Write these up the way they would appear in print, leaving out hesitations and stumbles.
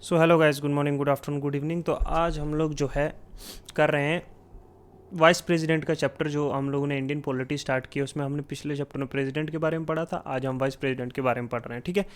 So hello guys, good morning, good afternoon, good evening. तो आज हम लोग जो है कर रहे हैं वाइस प्रेसिडेंट का चैप्टर। जो हम लोगों ने इंडियन पॉलिटी स्टार्ट किया उसमें हमने पिछले चैप्टर में प्रेसिडेंट के बारे में पढ़ा था। आज हम वाइस प्रेसिडेंट के बारे में पढ़ रहे हैं, ठीक है।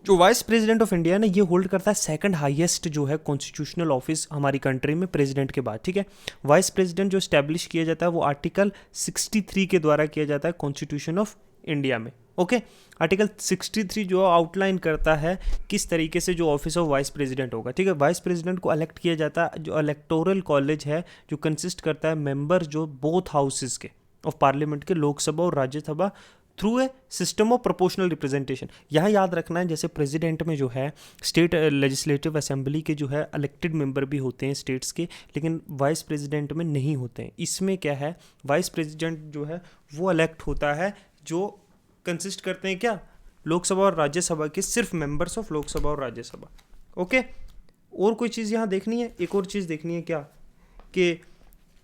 जो वाइस प्रेसिडेंट ऑफ इंडिया ना, ये होल्ड करता है सेकंड हाईएस्ट जो है कॉन्स्टिट्यूशनल ऑफिस हमारी कंट्री में प्रेसिडेंट के बाद, ठीक है। वाइस प्रेसिडेंट जो स्टैब्लिश किया जाता है वो आर्टिकल 63 के द्वारा किया जाता है कॉन्स्टिट्यूशन ऑफ इंडिया में, ओके। आर्टिकल 63 जो आउटलाइन करता है किस तरीके से जो ऑफिस ऑफ वाइस प्रेसिडेंट होगा, ठीक है। वाइस प्रेसिडेंट को इलेक्ट किया जाता है, जो इलेक्टोरल कॉलेज है जो कंसिस्ट करता है मेंबर जो बोथ हाउसेस के ऑफ पार्लियामेंट के, लोकसभा और Rajya Sabha, through a system of proportional representation. यहाँ याद रखना है, जैसे प्रेसिडेंट में जो है स्टेट लेजिस्लेटिव असेंबली के जो है इलेक्टेड मेंबर भी होते हैं स्टेट्स के, लेकिन वाइस प्रेसिडेंट में नहीं होते हैं। इसमें क्या है, वाइस प्रेसिडेंट जो है वो इलेक्ट होता है जो कंसिस्ट करते हैं क्या, लोकसभा और राज्यसभा के सिर्फ मेंबर्स ऑफ लोकसभा और राज्यसभा, ओके। और कोई चीज़ यहाँ देखनी है, एक और चीज़ देखनी है क्या, कि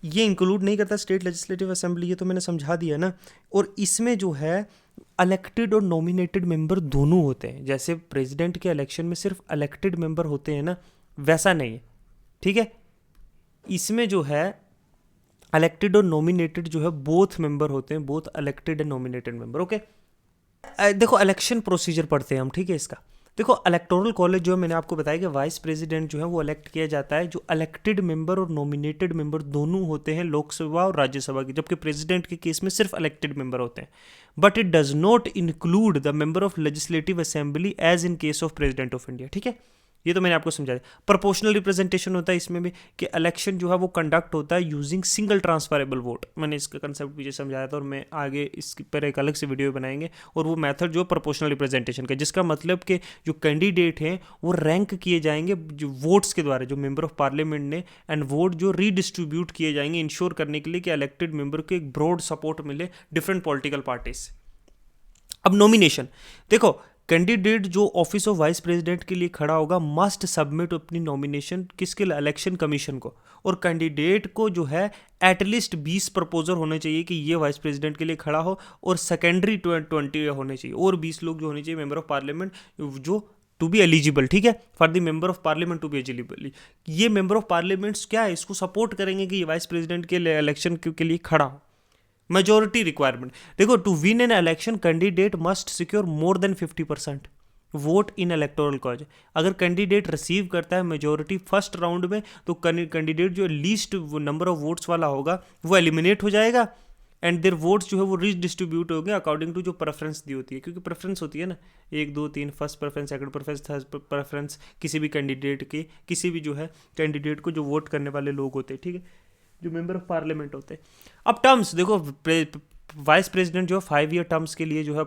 ये इंक्लूड नहीं करता स्टेट लेजिस्लेटिव असेंबली, ये तो मैंने समझा दिया ना। और इसमें जो है इलेक्टेड और नॉमिनेटेड मेंबर दोनों होते हैं। जैसे प्रेसिडेंट के इलेक्शन में सिर्फ इलेक्टेड मेंबर होते हैं ना, वैसा नहीं है, ठीक है। इसमें जो है इलेक्टेड और नॉमिनेटेड जो है बोथ मेंबर होते हैं, both elected and nominated member, okay. देखो इलेक्शन प्रोसीजर पढ़ते हैं हम, ठीक है। इसका देखो, इलेक्टोरल कॉलेज जो है मैंने आपको बताया कि वाइस प्रेसिडेंट जो है वो इलेक्ट किया जाता है, जो इलेक्टेड मेंबर और नॉमिनेटेड मेंबर दोनों होते हैं लोकसभा और राज्यसभा के, जबकि प्रेसिडेंट के केस में सिर्फ इलेक्टेड मेंबर होते हैं। But it does not include the member of legislative assembly as in case of president of India, ठीक है। ये तो मैंने आपको समझाया। प्रोपोर्शनल रिप्रेजेंटेशन होता है इसमें भी, कि इलेक्शन जो है वो कंडक्ट होता है यूजिंग सिंगल ट्रांसफरेबल वोट। मैंने इसका कंसेप्ट पीछे समझाया था और मैं आगे इस पर एक अलग से वीडियो बनाएंगे। और वो मेथड जो प्रोपोर्शनल रिप्रेजेंटेशन का, जिसका मतलब कि जो कैंडिडेट हैं वो रैंक किए जाएंगे जो वोट्स के द्वारा, जो मेंबर ऑफ पार्लियामेंट ने, एंड वोट जो रीडिस्ट्रीब्यूट किए जाएंगे इंश्योर करने के लिए कि इलेक्टेड मेंबर को एक ब्रॉड सपोर्ट मिले डिफरेंट पॉलिटिकल पार्टीज से। अब नॉमिनेशन देखो, कैंडिडेट जो ऑफिस ऑफ वाइस प्रेसिडेंट के लिए खड़ा होगा मस्ट सबमिट अपनी नॉमिनेशन किसके लिए, इलेक्शन कमीशन को। और कैंडिडेट को जो है एटलीस्ट 20 प्रपोजर होने चाहिए कि ये वाइस प्रेसिडेंट के लिए खड़ा हो, और सेकेंडरी 20 होने चाहिए, और 20 लोग जो होने चाहिए मेंबर ऑफ पार्लियामेंट जो टू बी एलिजिबल, ठीक है, for the member of parliament to be eligible. ये मेंबर ऑफ पार्लियामेंट्स क्या है, इसको सपोर्ट करेंगे कि ये वाइस प्रेसिडेंट के इलेक्शन के लिए खड़ा हो। मेजोरिटी रिक्वायरमेंट देखो, to win an election candidate must secure more than 50% vote in electoral college. अगर कैंडिडेट रिसीव करता है मेजोरिटी फर्स्ट राउंड में, तो कैंडिडेट जो लीस्ट नंबर ऑफ वोट्स वाला होगा वो एलिमिनेट हो जाएगा, एंड देयर वोट्स जो है वो डिस्ट्रीब्यूट होंगे अकॉर्डिंग टू जो प्रेफरेंस दी होती है। क्योंकि प्रेफरेंस होती है ना, 1 2 3, first preference, second preference, third preference, किसी भी कैंडिडेट के, किसी भी जो है कैंडिडेट को जो वोट करने वाले लोग होते हैं, ठीक है, जो मेंबर ऑफ पार्लियामेंट होते हैं। अब टर्म्स देखो, वाइस प्रेसिडेंट जो है 5 ईयर टर्म्स के लिए जो है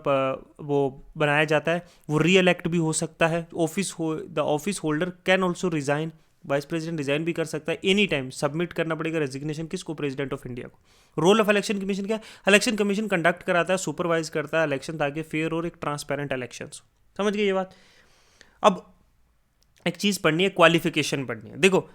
वो बनाया जाता है। वो री इलेक्ट भी हो सकता है। The office holder can also resign, vice president resign भी कर सकता है एनी टाइम। सबमिट करना पड़ेगा रेजिग्नेशन किसको, प्रेसिडेंट ऑफ इंडिया को। रोल ऑफ इलेक्शन कमीशन क्या है, इलेक्शन कमीशन कंडक्ट कराता है, सुपरवाइज करता है इलेक्शन, ताकि फेयर और एक ट्रांसपेरेंट इलेक्शन हो। समझ गए ये बात। अब एक चीज़ पढ़नी है, क्वालिफिकेशन पढ़नी है। देखो,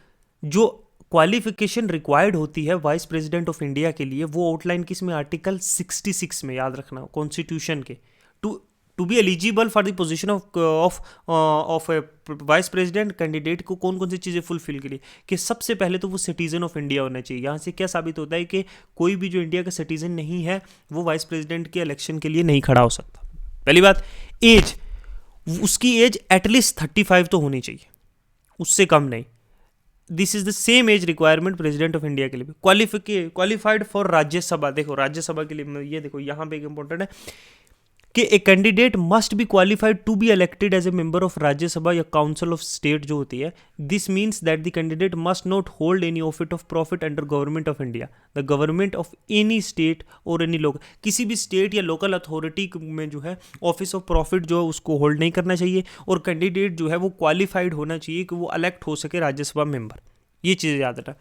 जो क्वालिफिकेशन रिक्वायर्ड होती है वाइस प्रेसिडेंट ऑफ इंडिया के लिए, वो आउटलाइन किस में, आर्टिकल 66 में, याद रखना, कॉन्स्टिट्यूशन के। To be eligible for the position of vice president, candidate को कौन कौन सी चीज़ें फुलफिल करी, कि सबसे पहले तो वो सिटीजन ऑफ इंडिया होना चाहिए। यहाँ से क्या साबित होता है कि कोई भी जो इंडिया का सिटीजन नहीं है वो वाइस प्रेसिडेंट के इलेक्शन के लिए नहीं खड़ा हो सकता। पहली बात, एज, उसकी एज एटलीस्ट 35 तो होनी चाहिए, उससे कम नहीं। This is the same age requirement president of India के लिए भी। क्वालिफाइड फॉर राज्यसभा, देखो राज्यसभा के लिए ये देखो यहाँ पे एक इंपॉर्टेंट है कि a candidate must be qualified to be elected as a member of Rajya Sabha या काउंसिल ऑफ स्टेट जो होती है। This means that the candidate must not hold any office of profit under government of India, the government of any state और any local, किसी भी state या local authority में जो है ऑफिस ऑफ प्रॉफिट जो है उसको होल्ड नहीं करना चाहिए। और कैंडिडेट जो है वो क्वालिफाइड होना चाहिए कि वो इलेक्ट हो सके राज्यसभा मेंबर। ये चीज़ याद रखना।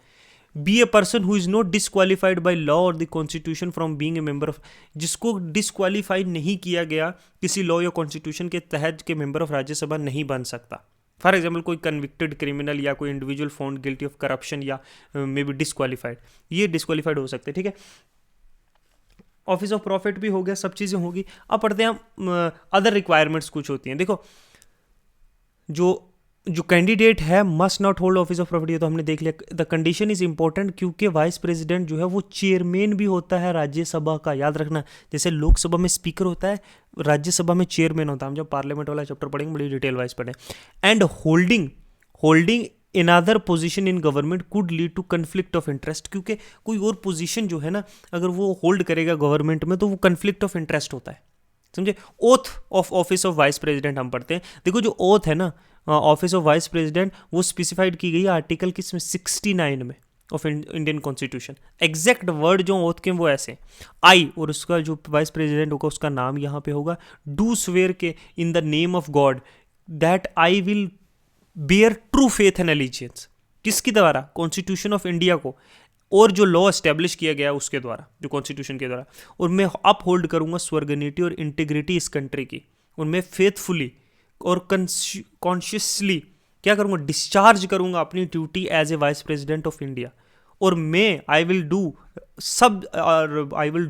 Be a person who is not disqualified by law और the constitution from being a member of, जिसको डिसक्वालीफाइड नहीं किया गया किसी लॉ या कॉन्स्टिट्यूशन के तहत के मेंबर ऑफ राज्यसभा नहीं बन सकता। फॉर एग्जाम्पल, कोई कन्विक्टेड क्रिमिनल या कोई individual found guilty of corruption या मे बी डिसक्वालीफाइड, ये डिसक्वालीफाइड हो सकते हैं, ठीक है। ऑफिस ऑफ प्रॉफिट भी हो गया, सब चीज़ें होगी। अब पढ़ते हैं हम अदर रिक्वायरमेंट्स कुछ होती हैं। देखो, जो जो कैंडिडेट है must not hold office of property, तो हमने देख लिया। द कंडीशन इज इंपॉर्टेंट क्योंकि वाइस प्रेसिडेंट जो है वो चेयरमैन भी होता है राज्यसभा का, याद रखना। जैसे लोकसभा में स्पीकर होता है, राज्यसभा में चेयरमैन होता है। हम जब पार्लियामेंट वाला चैप्टर पढ़ेंगे बड़ी डिटेल वाइज पढ़ें। And holding another position in government could lead to conflict of interest, क्योंकि कोई और पोजीशन जो है ना अगर वो होल्ड करेगा गवर्नमेंट में तो वो कन्फ्लिक्ट ऑफ इंटरेस्ट होता है, समझे। Oath of office of vice president हम पढ़ते हैं। देखो जो ओथ है ना ऑफिस ऑफ वाइस प्रेसिडेंट, वो स्पेसिफाइड की गई है आर्टिकल किस में, 69 में of Indian constitution. Exact word जो ओथ के वो ऐसे आई, और उसका जो वाइस प्रेसिडेंट होगा उसका नाम यहाँ पे होगा, डू स्वेयर के in the name of God that I will beer true faith and allegiance. किसके द्वारा, कॉन्स्टिट्यूशन ऑफ इंडिया को और जो लॉ एस्टेब्लिश किया गया उसके द्वारा, जो कॉन्स्टिट्यूशन के द्वारा, और मैं अप होल्ड करूंगा स्वर्गनिटी और इंटीग्रिटी इस कंट्री की, और मैं फेथफुली और कॉन्शियसली क्या करूंगा, डिस्चार्ज करूंगा अपनी duty as a vice president of India. और मैं I will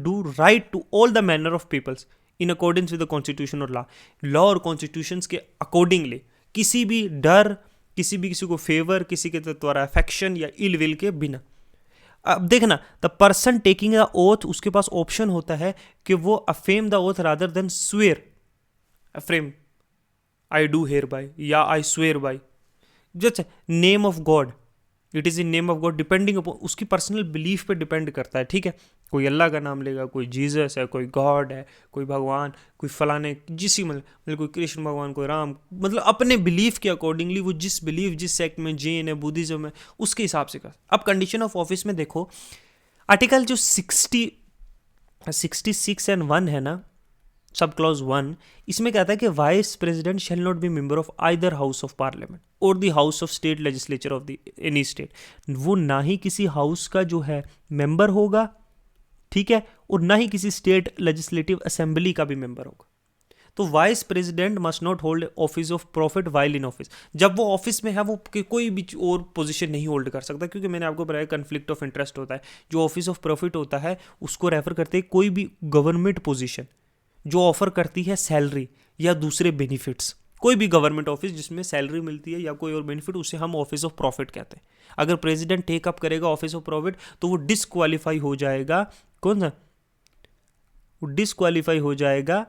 do right to all the manner of peoples in accordance with the constitution और लॉ और कॉन्स्टिट्यूशन के अकॉर्डिंगली, किसी भी डर, किसी को फेवर, किसी के द्वारा अफेक्शन या इल विल के बिना। अब देखना, the person taking the oath, उसके पास ऑप्शन होता है कि वो affirm the oath rather than swear. Affirm I do hereby या I swear by, just name of God, it is in name of God, depending upon उसकी personal belief पे depend करता है, ठीक है। कोई अल्लाह का नाम लेगा, कोई जीसस है, कोई गॉड है, कोई भगवान, कोई फलाने जिसी मतलब कोई कृष्ण भगवान, कोई राम, मतलब अपने बिलीफ के अकॉर्डिंगली वो जिस बिलीफ, जिस सेक्ट में, जैन है, बुद्धिज्म है, उसके हिसाब से कर। अब कंडीशन ऑफ ऑफिस में देखो, आर्टिकल जो 66 एंड 1 है ना, सब क्लॉज 1, इसमें कहता है कि vice president shall not be member of either house of parliament और the house of state legislature of the any state. वो ना ही किसी हाउस का जो है मेंबर होगा, ठीक है, और ना ही किसी स्टेट लेजिस्लेटिव असेंबली का भी मेंबर होगा। तो vice president must not hold office of profit while in office. जब वो ऑफिस में है वो कोई भी और पोजीशन नहीं होल्ड कर सकता, क्योंकि मैंने आपको बताया कन्फ्लिक्ट ऑफ इंटरेस्ट होता है। जो ऑफिस ऑफ प्रॉफिट होता है उसको रेफर करते हैं कोई भी गवर्नमेंट पोजीशन जो ऑफर करती है सैलरी या दूसरे बेनिफिट्स। कोई भी गवर्नमेंट ऑफिस जिसमें सैलरी मिलती है या कोई और बेनिफिट, उसे हम ऑफिस ऑफ प्रॉफिट कहते हैं। अगर प्रेसिडेंट टेकअप करेगा ऑफिस ऑफ प्रॉफिट तो वो डिसक्वालीफाई हो जाएगा, कौन सा, वो डिसक्वालीफाई हो जाएगा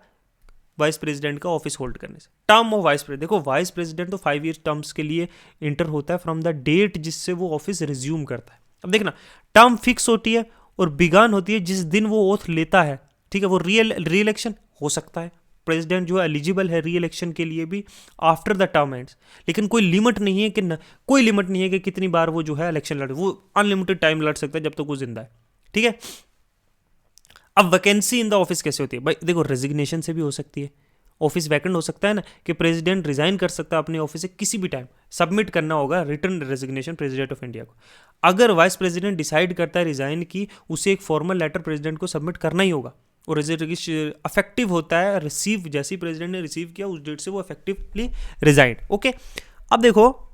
वाइस प्रेसिडेंट का ऑफिस होल्ड करने से। टर्म ऑफ वाइस प्रेसिडेंट, देखो वाइस प्रेसिडेंट तो 5 ईयर टर्म्स के लिए इंटर होता है फ्रॉम द डेट जिससे वो ऑफिस रिज्यूम करता है। अब देखना, टर्म फिक्स होती है और बिगान होती है जिस दिन वो ओथ लेता है, ठीक है। वो री इलेक्शन हो सकता है, प्रेसिडेंट जो है एलिजिबल है री इलेक्शन के लिए भी आफ्टर द टर्म एंड्स, लेकिन कोई लिमिट नहीं है कि कोई लिमिट नहीं है कि कितनी बार वो जो है इलेक्शन लड़े, वो अनलिमिटेड टाइम लड़ सकता है जब तक वो जिंदा है, ठीक है। अब वैकेंसी इन द ऑफिस कैसे होती है भाई, देखो रेजिग्नेशन से भी हो सकती है, ऑफिस वैकेंट हो सकता है ना, कि प्रेसिडेंट रिजाइन कर सकता है अपने ऑफिस से किसी भी टाइम, सबमिट करना होगा return resignation president of India को। अगर वाइस प्रेसिडेंट डिसाइड करता है रिजाइन की, उसे एक फॉर्मल लेटर प्रेसिडेंट को सबमिट करना ही होगा, और अफेक्टिव होता है रिसीव, जैसे ही प्रेसिडेंट ने रिसीव किया उस डेट से वो इफेक्टिवली रिजाइन, ओके। अब देखो,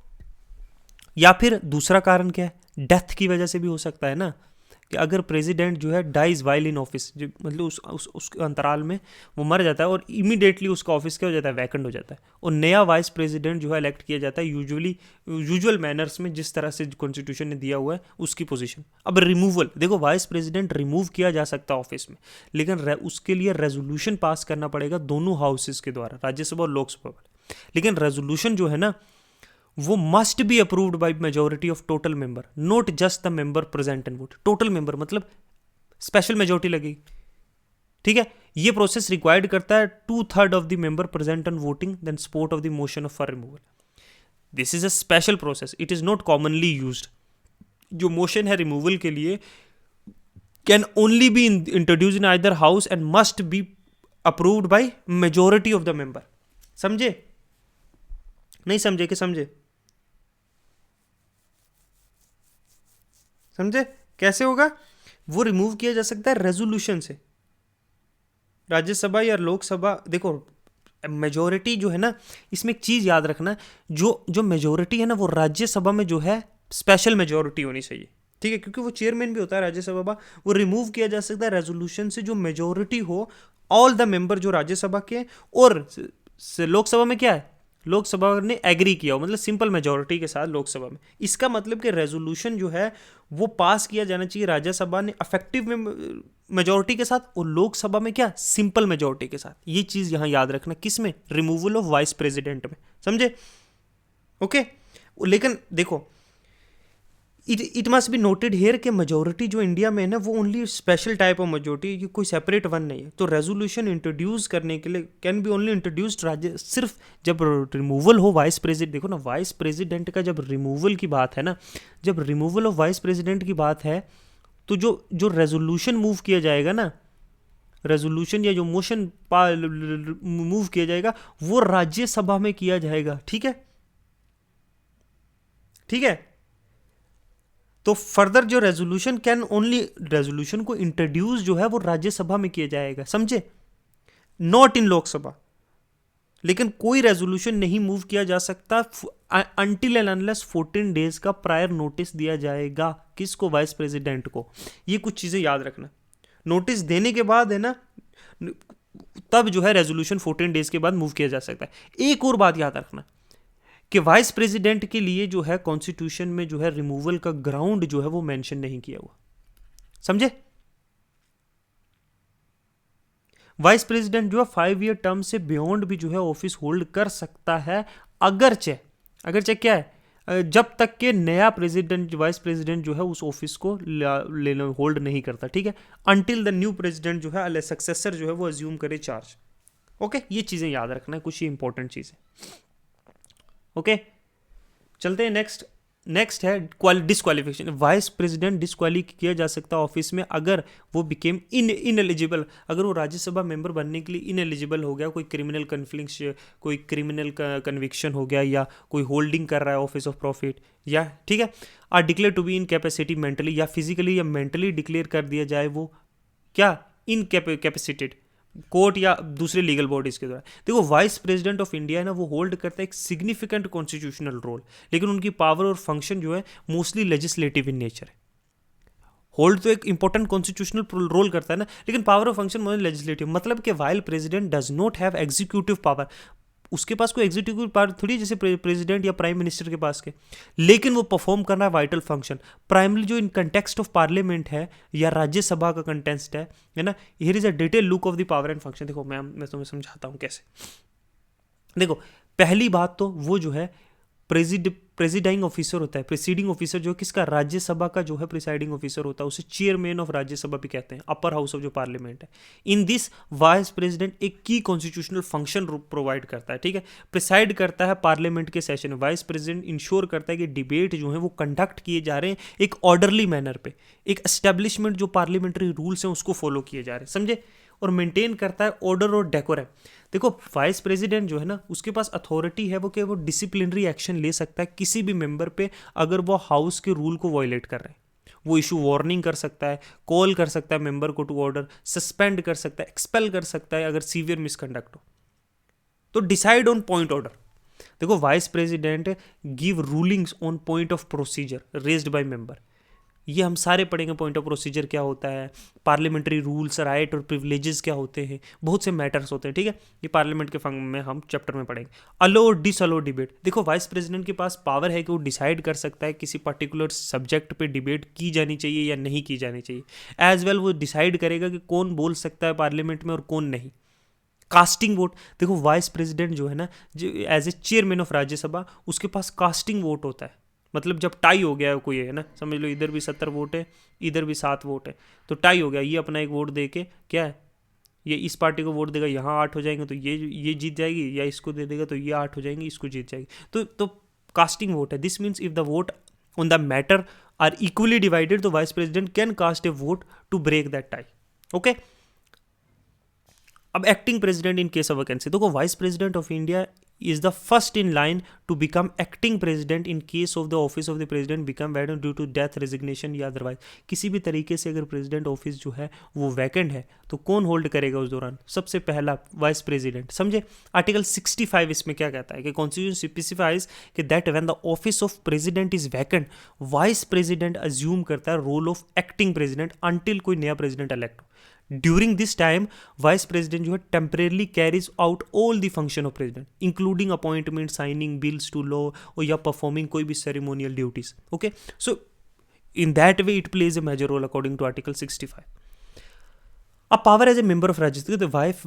या फिर दूसरा कारण क्या है, डेथ की वजह से भी हो सकता है ना, कि अगर प्रेसिडेंट जो है डाइज वाइल इन ऑफिस, मतलब उस अंतराल में वो मर जाता है और इमीडिएटली उसका ऑफिस क्या हो जाता है, वैकेंट हो जाता है, और नया वाइस प्रेसिडेंट जो है इलेक्ट किया जाता है यूजुअल मैनर्स में, जिस तरह से कॉन्स्टिट्यूशन ने दिया हुआ है उसकी पोजीशन। अब रिमूवल, देखो वाइस प्रेसिडेंट रिमूव किया जा सकता है ऑफिस में, लेकिन उसके लिए रेजोल्यूशन पास करना पड़ेगा दोनों हाउसेस के द्वारा, राज्यसभा और लोकसभा। लेकिन रेजोल्यूशन जो है ना वो must be approved by majority of total member, not just the member present and vote. Total member मतलब स्पेशल मेजोरिटी लगेगी, ठीक है। ये प्रोसेस रिक्वायर्ड करता है 2/3 of the member present and voting then support of the motion of for removal. This is a special process, it is not commonly used. जो motion है removal के लिए can only be introduce in either house and must be approved by majority of the member. समझे, नहीं समझे कि समझे, समझे कैसे होगा। वो रिमूव किया जा सकता है रेजोल्यूशन से, राज्यसभा या लोकसभा। देखो मेजोरिटी जो है ना, इसमें एक चीज याद रखना, जो मेजोरिटी है ना वो राज्यसभा में जो है स्पेशल मेजोरिटी होनी चाहिए, ठीक है, क्योंकि वो चेयरमैन भी होता है राज्यसभा का। वो रिमूव किया जा सकता है रेजोल्यूशन से जो मेजोरिटी हो ऑल द मेंबर जो राज्यसभा के, और लोकसभा में क्या है लोकसभा ने एग्री किया हो, मतलब सिंपल मेजोरिटी के साथ लोकसभा में। इसका मतलब कि रेजोल्यूशन जो है वो पास किया जाना चाहिए राज्यसभा ने अफेक्टिव मेजोरिटी के साथ, और लोकसभा में क्या, सिंपल मेजोरिटी के साथ। ये चीज़ यहाँ याद रखना, किस में, रिमूवल ऑफ वाइस प्रेसिडेंट में, समझे? ओके। लेकिन देखो, it must be noted here कि मेजोरिटी जो इंडिया में है ना, वो only special type of majority, कोई सेपरेट वन नहीं है। तो रेजोल्यूशन इंट्रोड्यूस करने के लिए कैन बी ओनली इंट्रोड्यूस्ड राज्य, सिर्फ जब रिमूवल हो वाइस प्रेसिडेंट। देखो ना, वाइस प्रेसिडेंट का जब रिमूवल की बात है ना, जब रिमूवल ऑफ वाइस प्रेसिडेंट की बात है, तो जो जो रेजोल्यूशन मूव किया जाएगा ना, रेजोल्यूशन या जो मोशन मूव किया जाएगा, वो राज्यसभा में किया जाएगा। ठीक है, ठीक है। तो फर्दर जो रेजोल्यूशन कैन ओनली, रेजोल्यूशन को इंट्रोड्यूस जो है वो राज्यसभा में किया जाएगा, समझे, नॉट इन लोकसभा। लेकिन कोई रेजोल्यूशन नहीं मूव किया जा सकता अनटिल एंड अनलेस 14 डेज का प्रायर नोटिस दिया जाएगा। किसको, वाइस प्रेसिडेंट को। ये कुछ चीजें याद रखना, नोटिस देने के बाद है ना, तब जो है रेजोल्यूशन 14 डेज के बाद मूव किया जा सकता है। एक और बात याद रखना कि वाइस प्रेसिडेंट के लिए जो है कॉन्स्टिट्यूशन में जो है रिमूवल का ग्राउंड जो है वो मेंशन नहीं किया हुआ, समझे। वाइस प्रेसिडेंट जो है 5 ईयर टर्म से बियॉन्ड भी जो है ऑफिस होल्ड कर सकता है, अगरचे क्या है, जब तक के नया प्रेसिडेंट, वाइस प्रेसिडेंट जो है उस ऑफिस को लेना होल्ड नहीं करता। ठीक है, अनटिल द न्यू प्रेसिडेंट जो है, सक्सेसर जो है वो अज्यूम करे चार्ज। ओके, ये चीजें याद रखना है, कुछ ये इंपॉर्टेंट चीजें। ओके, चलते हैं नेक्स्ट है डिस्क्वालिफिकेशन। वाइस प्रेसिडेंट डिस्क्वाली किया जा सकता है ऑफिस में अगर वो बिकेम इनएलिजिबल, अगर वो राज्यसभा मेंबर बनने के लिए इनएलिजिबल हो गया, कोई क्रिमिनल कन्फ्लिक्ट, कोई क्रिमिनल कन्विक्शन हो गया, या कोई होल्डिंग कर रहा है ऑफिस ऑफ प्रॉफिट, या ठीक है, are declare to be incapacity mentally, या फिजिकली या मेंटली डिक्लेयर कर दिया जाए वो क्या, इन कैपेसिटेड, कोर्ट या दूसरे लीगल बॉडीज के द्वारा। देखो, वाइस प्रेसिडेंट ऑफ इंडिया है ना, वो होल्ड करता है एक सिग्निफिकेंट कॉन्स्टिट्यूशनल रोल, लेकिन उनकी पावर और फंक्शन जो है मोस्टली लेजिस्लेटिव इन नेचर है। होल्ड तो एक इंपॉर्टेंट कॉन्स्टिट्यूशनल रोल करता है ना, लेकिन power of function mostly legislative, मतलब कि while president does not have executive power, उसके पास कोई एग्जीक्यूटिव पावर थोड़ी जैसे प्रेसिडेंट या प्राइम मिनिस्टर के पास के, लेकिन वो परफॉर्म करना है वाइटल फंक्शन प्राइमरी जो इन कंटेक्स्ट ऑफ पार्लियामेंट है या राज्यसभा का कंटेक्स्ट है ना। Here is a detail look of the power and function. देखो मैं तुम्हें समझाता हूँ कैसे। देखो, पहली बात तो वो जो है प्रेसिडिंग ऑफिसर होता है, प्रेसिडिंग ऑफिसर जो किसका, राज्यसभा का जो है प्रिसाइडिंग ऑफिसर होता है, उसे चेयरमैन ऑफ राज्यसभा भी कहते हैं, अपर हाउस ऑफ जो पार्लियामेंट है। इन दिस वाइस प्रेसिडेंट एक की कॉन्स्टिट्यूशनल फंक्शन प्रोवाइड करता है, ठीक है, प्रिसाइड करता है पार्लियामेंट के सेशन में। वाइस प्रेसिडेंट इंश्योर करता है कि डिबेट जो है वो कंडक्ट किए जा रहे हैं एक ऑर्डरली मैनर पे, एक एस्टेब्लिशमेंट जो पार्लियामेंट्री रूल्स हैं उसको फॉलो किए जा रहे हैं, समझे, और मेंटेन करता है ऑर्डर और डेकोरम। देखो, वाइस प्रेसिडेंट जो है ना, उसके पास अथॉरिटी है वो डिसिप्लिनरी एक्शन ले सकता है किसी भी मेंबर पे अगर वो हाउस के रूल को वायलेट कर रहे हैं। वो इशू वार्निंग कर सकता है, कॉल कर सकता है मेंबर को टू ऑर्डर, सस्पेंड कर सकता है, एक्सपेल कर सकता है अगर सीवियर मिसकंडक्ट हो, तो डिसाइड ऑन पॉइंट ऑर्डर। देखो, vice president give rulings on point of procedure raised by member. ये हम सारे पढ़ेंगे, पॉइंट ऑफ प्रोसीजर क्या होता है, पार्लियामेंट्री रूल्स, राइट और प्रिविलेजेस क्या होते हैं, बहुत से मैटर्स होते हैं, ठीक है, ये पार्लियामेंट के फंग में हम चैप्टर में पढ़ेंगे। अलो और डिसअलो डिबेट। देखो, वाइस प्रेसिडेंट के पास पावर है कि वो डिसाइड कर सकता है किसी पर्टिकुलर सब्जेक्ट पे डिबेट की जानी चाहिए या नहीं की जानी चाहिए। एज वेल वो डिसाइड करेगा कि कौन बोल सकता है पार्लियामेंट में और कौन नहीं। Casting vote. देखो, वाइस प्रेसिडेंट जो है ना, जो as a chairman of Rajya Sabha, उसके पास कास्टिंग वोट होता है, मतलब जब टाई हो गया है कोई, है ना, समझ लो इधर भी 70 वोट है, इधर भी 7 वोट है, तो टाई हो गया, ये अपना एक वोट दे के क्या है, ये इस पार्टी को वोट देगा, यहाँ 8 हो जाएंगे तो ये जीत जाएगी, या इसको दे देगा तो ये 8 हो जाएंगी, इसको जीत जाएगी, तो कास्टिंग वोट है। This means if the vote on the matter are equally divided, तो vice president can cast a vote to break that tie. Okay, अब acting president in case of vacancy. देखो, vice president of India is the first in line to become acting president in case of the office of the president become vacant due to death, resignation या otherwise। किसी भी तरीके से अगर president office जो है वो वैकेंट है तो कौन होल्ड करेगा उस दौरान, सबसे पहला वाइस प्रेसिडेंट, समझे। आर्टिकल 65 इसमें क्या कहता है कि कॉन्स्टिट्यूशन स्पेसिफाइज कि that when the office of president is vacant, vice president assume करता है role of acting president until कोई नया प्रेसिडेंट इलेक्ट हो। During this time vice president जो है temporarily carries out all the function of president including appointment, signing bills to law और या performing कोई भी ceremonial duties. Okay, so in that way it plays a major role according to article 65. अब power as a member of Rajya Sabha, तो vice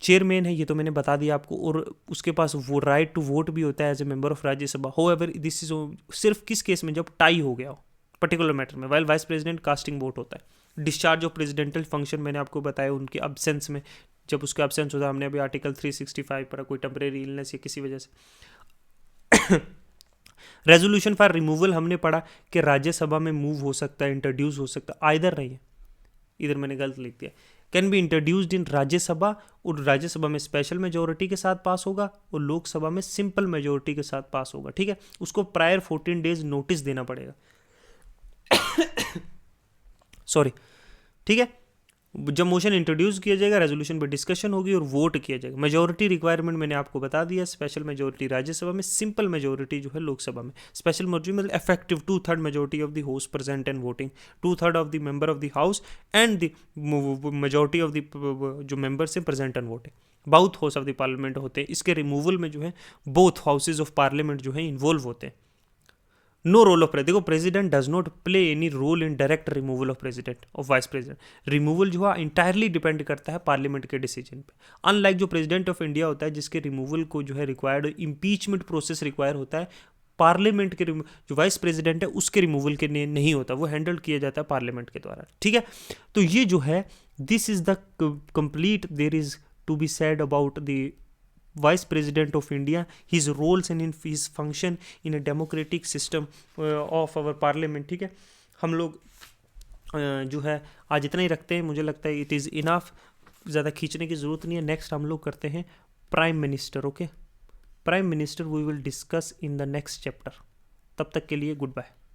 chairman है, ये तो मैंने बता दिया आपको, और उसके पास वो राइट टू वोट भी होता है as a member of Rajya Sabha. However this is सिर्फ किस केस में, जब टाई हो गया हो पर्टिकुलर मैटर में, while vice president casting vote होता है. डिस्चार्ज ऑफ प्रेसिडेंटल फंक्शन मैंने आपको बताया उनके अब्सेंस में, जब उसका अब्सेंस होता है, हमने अभी आर्टिकल 365 पर कोई टेम्परेरी इलनेस या किसी वजह से. रेजोल्यूशन फॉर रिमूवल हमने पढ़ा कि राज्यसभा में मूव हो सकता है, इंट्रोड्यूस हो सकता है, आइदर नहीं है, इधर मैंने गलत लिख दिया, can be introduced in Rajya Sabha, और राज्यसभा में स्पेशल मेजोरिटी के साथ पास होगा और लोकसभा में सिंपल मेजोरिटी के साथ पास होगा. ठीक है, उसको प्रायर 14 डेज नोटिस देना पड़ेगा. सॉरी, ठीक है. जब मोशन इंट्रोड्यूस किया जाएगा, रेजोल्यूशन पर डिस्कशन होगी और वोट किया जाएगा. मेजोरिटी रिक्वायरमेंट मैंने आपको बता दिया, स्पेशल मेजोरिटी राज्यसभा में, सिंपल मेजोरिटी जो है लोकसभा में. स्पेशल मेजोरिटी मतलब effective 2/3 majority of the house present and voting, 2/3 of the member of the house and the majority of the जो मेंबर्स हैं present and voting. Both house of the parliament होते हैं. इसके removal में जो है both houses of parliament जो है इन्वॉल्व होते हैं. नो रोल ऑफ, देखो president does not play any role in direct removal of president of vice president. Removal जो है इंटायरली डिपेंड करता है पार्लियामेंट के डिसीजन पे. अनलाइक जो प्रेसिडेंट ऑफ इंडिया होता है, जिसके रिमूवल को जो है रिक्वायर्ड इम्पीचमेंट प्रोसेस रिक्वायर होता है, पार्लियामेंट के जो वाइस प्रेसिडेंट है उसके रिमूवल के लिए नहीं होता, वो हैंडल किया जाता है पार्लियामेंट के द्वारा. ठीक है, तो ये जो है this is the complete there is to be said about the Vice President of India, his roles and in his function in a democratic system of our parliament. ठीक है, हम लोग जो है आज इतना ही रखते हैं, मुझे लगता है इट इज़ इनफ, ज़्यादा खींचने की ज़रूरत नहीं है. नेक्स्ट हम लोग करते हैं prime minister. Okay, prime minister we will discuss in the next chapter. तब तक के लिए गुड बाय.